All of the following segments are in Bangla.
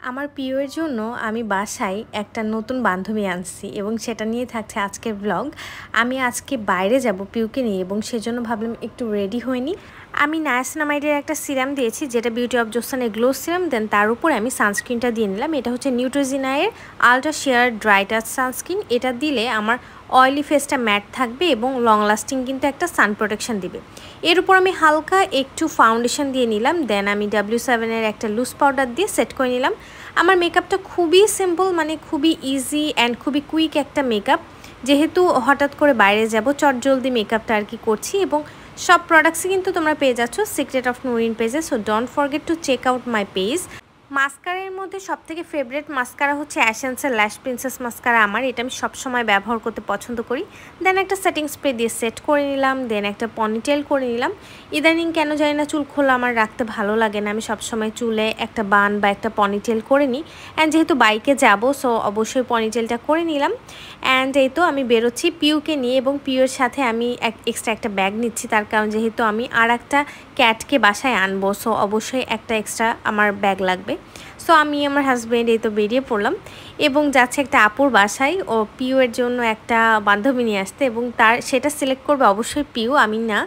আমার পিউয়ের জন্য আমি বাসায় একটা নতুন বান্ধবী আনছি এবং সেটা নিয়ে থাকছে আজকের ব্লগ। আমি আজকে বাইরে যাব পিউকে নিয়ে এবং সেজন্য ভাবলাম একটু রেডি হয়নি। আমি নায়াসিনামাইডের একটা সিরাম দিয়েছি যেটা বিউটি অফ জোসানের গ্লো সিরাম, দেন তার উপরে আমি সানস্ক্রিনটা দিয়ে নিলাম। এটা হচ্ছে নিউট্রিজিনায়ের ultra sheer dry touch sunscreen. এটা দিলে আমার অয়েলি ফেসটা ম্যাট থাকবে এবং লং লাস্টিং কিন্তু একটা সান প্রোটেকশন দিবে। এর উপর আমি হালকা একটু ফাউন্ডেশন দিয়ে নিলাম, দেন আমি W7-এর একটা লুজ পাউডার দিয়ে সেট করে নিলাম। আমার মেকআপটা খুবই সিম্পল, মানে খুবই ইজি অ্যান্ড খুবই কুইক একটা মেকআপ। যেহেতু হঠাৎ করে বাইরে যাব, চটজলদি মেকআপটা আর কি করছি এবং সব প্রোডাক্টসই কিন্তু তোমরা পেয়ে যাচ্ছ সিক্রেট অফ নুরিন পেজে। So don't forget to check out my page. মাস্কারার মধ্যে সবথেকে ফেভারিট মাস্কারা হচ্ছে অ্যাসেন্সের ল্যাশ প্রিন্সেস মাস্কারা। আমার এটা আমি সবসময় ব্যবহার করতে পছন্দ করি। দেন একটা সেটিং স্প্রে দিয়ে সেট করে নিলাম, দেন একটা পনিটেল করে নিলাম। ইদানিং কেন জানি না চুল খোলা আমার রাখতে ভালো লাগে না, আমি সবসময় চুলে একটা বান বা একটা পনিটেল করে নিই। অ্যান্ড যেহেতু বাইকে যাব সো অবশ্যই পনিটেলটা করে নিলাম। অ্যান্ড এই তো আমি বেরোচ্ছি পিউকে নিয়ে এবং পিউয়ের সাথে আমি এক্সট্রা একটা ব্যাগ নিচ্ছি, তার কারণ যেহেতু আমি আর একটা ক্যাটকে বাসায় আনবো সো অবশ্যই একটা এক্সট্রা আমার ব্যাগ লাগবে। সো আমি আমার হাজব্যান্ড এই তো বেরিয়ে পড়লাম এবং যাচ্ছে একটা আপুর বাসায় ও পিউয়ের জন্য একটা বান্ধবী নিয়ে আসতে এবং সেটা সিলেক্ট করবে অবশ্যই পিউ, আমি না।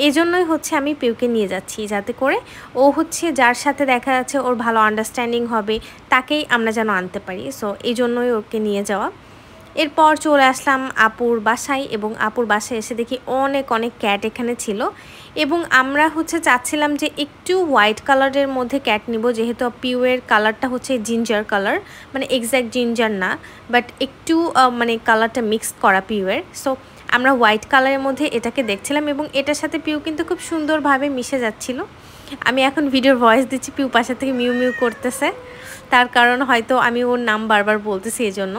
এই জন্যই হচ্ছে আমি পিউকে নিয়ে যাচ্ছি, যাতে করে ও হচ্ছে যার সাথে দেখা যাচ্ছে ওর ভালো আন্ডারস্ট্যান্ডিং হবে তাকেই আমরা যেন আনতে পারি। সো এই জন্যই ওকে নিয়ে যাওয়া। এরপর চলে আসলাম আপুর বাসায় এবং আপুর বাসায় এসে দেখি অনেক অনেক ক্যাট এখানে ছিল এবং আমরা হচ্ছে চাচ্ছিলাম যে একটু হোয়াইট কালারের মধ্যে ক্যাট নিব, যেহেতু পিউয়ের কালারটা হচ্ছে জিঞ্জার কালার, মানে এক্স্যাক্ট জিঞ্জার না বাট একটু মানে কালারটা মিক্স করা পিউয়ের। সো আমরা হোয়াইট কালারের মধ্যে এটাকে দেখছিলাম এবং এটার সাথে পিউ কিন্তু খুব সুন্দরভাবে মিশে যাচ্ছিল। আমি এখন ভিডিওর ভয়েস দিচ্ছি, পিউ পাশে থেকে মিউ মিউ করতেছে, তার কারণ হয়তো আমি ওর নাম বারবার বলতেছি এই জন্য।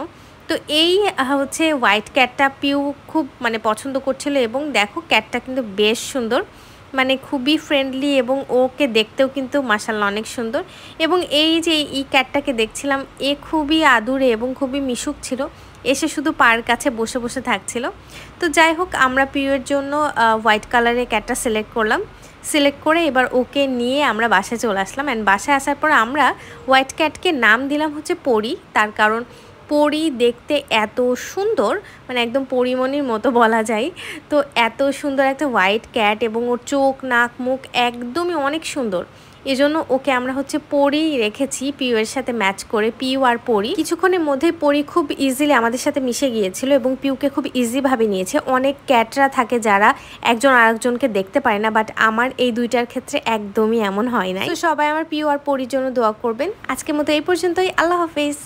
তো এই হচ্ছে হোয়াইট ক্যাটটা পিউ খুব মানে পছন্দ করছিল এবং দেখো ক্যাটটা কিন্তু বেশ সুন্দর, মানে খুবই ফ্রেন্ডলি এবং ওকে দেখতেও কিন্তু মাশাআল্লাহ অনেক সুন্দর। এবং এই যে এই ক্যাটটাকে দেখছিলাম, এ খুবই আদুরে এবং খুবই মিশুক ছিল, এসে শুধু পার কাছে বসে বসে থাকছিল। তো যাই হোক, আমরা পিউয়ের জন্য হোয়াইট কালারের ক্যাটটা সিলেক্ট করে এবার ওকে নিয়ে আমরা বাসায় চলে আসলাম। অ্যান্ড বাসায় আসার পর আমরা হোয়াইট ক্যাটকে নাম দিলাম হচ্ছে পরি, তার কারণ পরি দেখতে এত সুন্দর, মানে একদম পরিমণির মতো বলা যায়। তো এত সুন্দর একটা হোয়াইট ক্যাট এবং ওর চোখ নাক মুখ একদমই অনেক সুন্দর, এজন্য ওকে আমরা হচ্ছে পরি রেখেছি পিউয়ের সাথে ম্যাচ করে। পিউ আর পরি কিছুক্ষণের মধ্যেই পরি খুব ইজিলি আমাদের সাথে মিশে গিয়েছিল এবং পিউকে খুব ইজিভাবে নিয়েছে। অনেক ক্যাটরা থাকে যারা একজন আরেকজনকে দেখতে পারে না, বাট আমার এই দুইটার ক্ষেত্রে একদমই এমন হয় না। তো সবাই আমার পিউ আর পরির জন্য দোয়া করবেন। আজকের মতো এই পর্যন্তই, আল্লাহ হাফেজ।